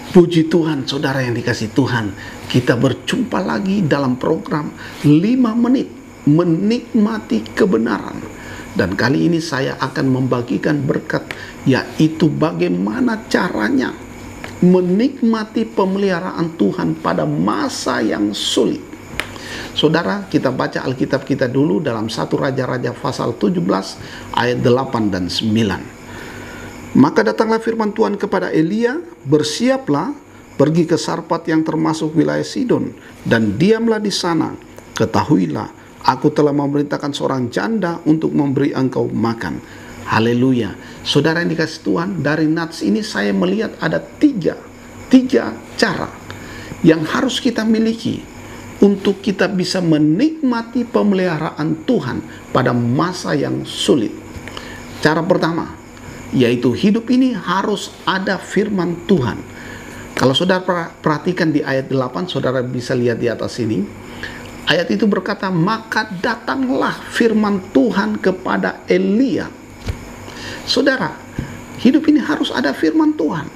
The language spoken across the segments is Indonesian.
Puji Tuhan, saudara yang dikasih Tuhan, kita berjumpa lagi dalam program 5 menit menikmati kebenaran. Dan kali ini saya akan membagikan berkat, yaitu bagaimana caranya menikmati pemeliharaan Tuhan pada masa yang sulit. Saudara, kita baca Alkitab kita dulu dalam 1 Raja-Raja pasal 17 ayat 8 dan 9. Maka datanglah firman Tuhan kepada Elia, bersiaplah, pergi ke Sarfat yang termasuk wilayah Sidon, dan diamlah di sana. Ketahuilah, aku telah memerintahkan seorang janda untuk memberi engkau makan. Haleluya. Saudara yang dikasih Tuhan, dari nats ini saya melihat ada tiga cara yang harus kita miliki untuk kita bisa menikmati pemeliharaan Tuhan pada masa yang sulit. Cara pertama, yaitu hidup ini harus ada firman Tuhan. Kalau saudara perhatikan di ayat 8, saudara bisa lihat di atas ini. Ayat itu berkata, maka datanglah firman Tuhan kepada Elia. Saudara, hidup ini harus ada firman Tuhan.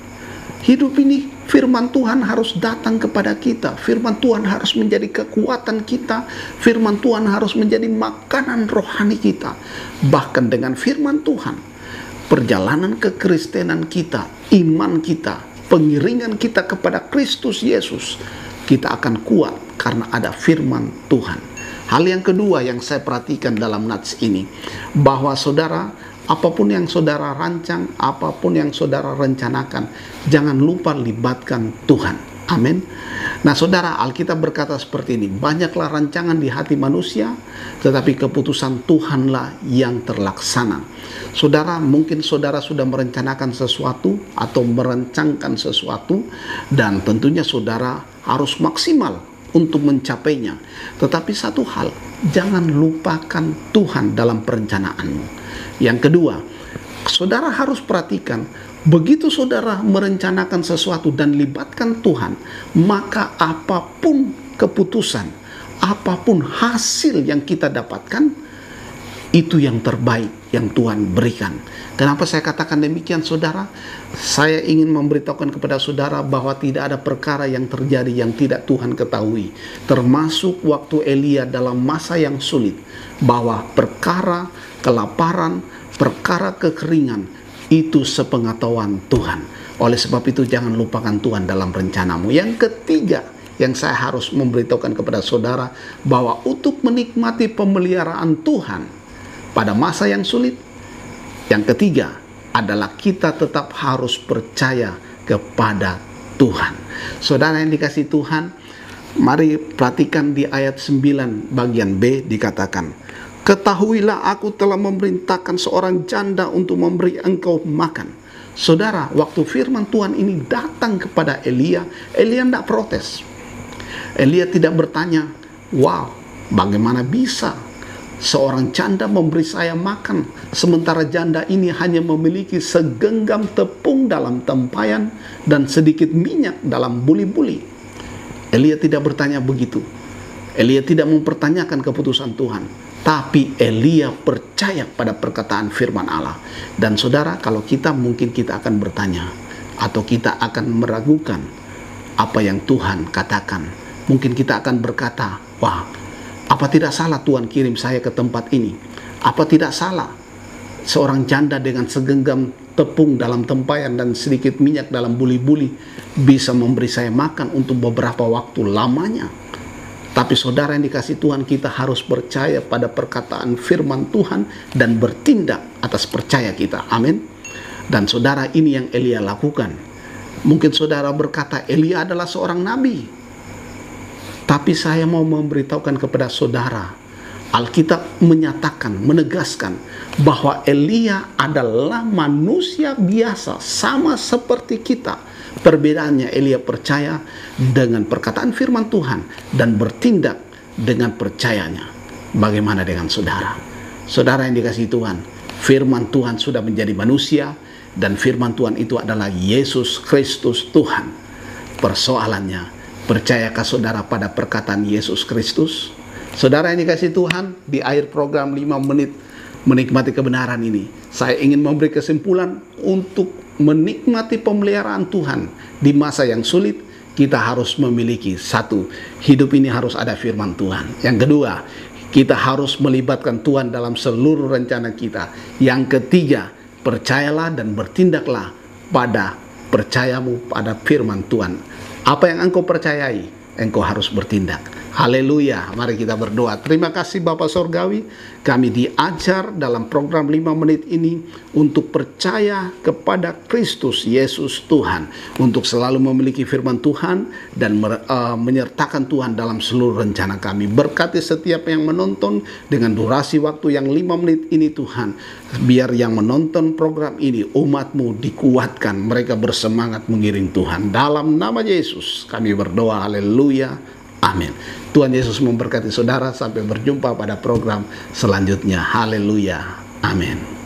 Hidup ini firman Tuhan harus datang kepada kita. Firman Tuhan harus menjadi kekuatan kita. Firman Tuhan harus menjadi makanan rohani kita. Bahkan dengan firman Tuhan, perjalanan kekristenan kita, iman kita, pengiringan kita kepada Kristus Yesus, kita akan kuat karena ada firman Tuhan. Hal yang kedua yang saya perhatikan dalam nats ini, bahwa saudara, apapun yang saudara rancang, apapun yang saudara rencanakan, jangan lupa libatkan Tuhan. Amin. Nah saudara, Alkitab berkata seperti ini, banyaklah rancangan di hati manusia, tetapi keputusan Tuhanlah yang terlaksana. Saudara, mungkin saudara sudah merencanakan sesuatu atau merancangkan sesuatu, dan tentunya saudara harus maksimal untuk mencapainya. Tetapi satu hal, jangan lupakan Tuhan dalam perencanaanmu. Yang kedua, saudara harus perhatikan, begitu saudara merencanakan sesuatu dan libatkan Tuhan, maka apapun keputusan, apapun hasil yang kita dapatkan, itu yang terbaik yang Tuhan berikan. Kenapa saya katakan demikian, saudara? Saya ingin memberitahukan kepada saudara bahwa tidak ada perkara yang terjadi yang tidak Tuhan ketahui. Termasuk waktu Elia dalam masa yang sulit, bahwa perkara kelaparan, perkara kekeringan, itu sepengetahuan Tuhan. Oleh sebab itu jangan lupakan Tuhan dalam rencanamu. Yang ketiga yang saya harus memberitahukan kepada saudara, bahwa untuk menikmati pemeliharaan Tuhan pada masa yang sulit, yang ketiga adalah kita tetap harus percaya kepada Tuhan. Saudara yang dikasih Tuhan, mari perhatikan di ayat 9 bagian B dikatakan, ketahuilah aku telah memerintahkan seorang janda untuk memberi engkau makan. Saudara, waktu firman Tuhan ini datang kepada Elia, Elia tidak protes. Elia tidak bertanya, wow, bagaimana bisa seorang janda memberi saya makan, sementara janda ini hanya memiliki segenggam tepung dalam tempayan dan sedikit minyak dalam buli-buli. Elia tidak bertanya begitu. Elia tidak mempertanyakan keputusan Tuhan. Tapi Elia percaya pada perkataan firman Allah. Dan saudara, kalau kita mungkin kita akan bertanya, atau kita akan meragukan apa yang Tuhan katakan. Mungkin kita akan berkata, wah, apa tidak salah Tuhan kirim saya ke tempat ini? Apa tidak salah seorang janda dengan segenggam tepung dalam tempayan dan sedikit minyak dalam buli-buli bisa memberi saya makan untuk beberapa waktu lamanya? Tapi saudara yang dikasih Tuhan, kita harus percaya pada perkataan firman Tuhan dan bertindak atas percaya kita. Amin. Dan saudara, ini yang Elia lakukan. Mungkin saudara berkata, Elia adalah seorang nabi. Tapi saya mau memberitahukan kepada saudara, Alkitab menyatakan, menegaskan bahwa Elia adalah manusia biasa, sama seperti kita. Perbedaannya, Elia percaya dengan perkataan firman Tuhan dan bertindak dengan percayanya. Bagaimana dengan saudara? Saudara yang dikasihi Tuhan, firman Tuhan sudah menjadi manusia, dan firman Tuhan itu adalah Yesus Kristus Tuhan. Persoalannya, percayakah saudara pada perkataan Yesus Kristus? Saudara yang dikasihi Tuhan, di akhir program 5 menit menikmati kebenaran ini, saya ingin memberi kesimpulan untuk menikmati pemeliharaan Tuhan di masa yang sulit, kita harus memiliki satu, hidup ini harus ada firman Tuhan. Yang kedua, kita harus melibatkan Tuhan dalam seluruh rencana kita. Yang ketiga, percayalah dan bertindaklah pada percayamu pada firman Tuhan. Apa yang engkau percayai, engkau harus bertindak. Haleluya. Mari kita berdoa. Terima kasih Bapa Sorgawi, kami diajar dalam program 5 menit ini untuk percaya kepada Kristus Yesus Tuhan, untuk selalu memiliki firman Tuhan dan menyertakan Tuhan dalam seluruh rencana kami. Berkati setiap yang menonton dengan durasi waktu yang 5 menit ini Tuhan. Biar yang menonton program ini, umat-Mu dikuatkan, mereka bersemangat mengiring Tuhan. Dalam nama Yesus kami berdoa. Haleluya. Amin. Tuhan Yesus memberkati saudara. Sampai berjumpa pada program selanjutnya. Haleluya. Amin.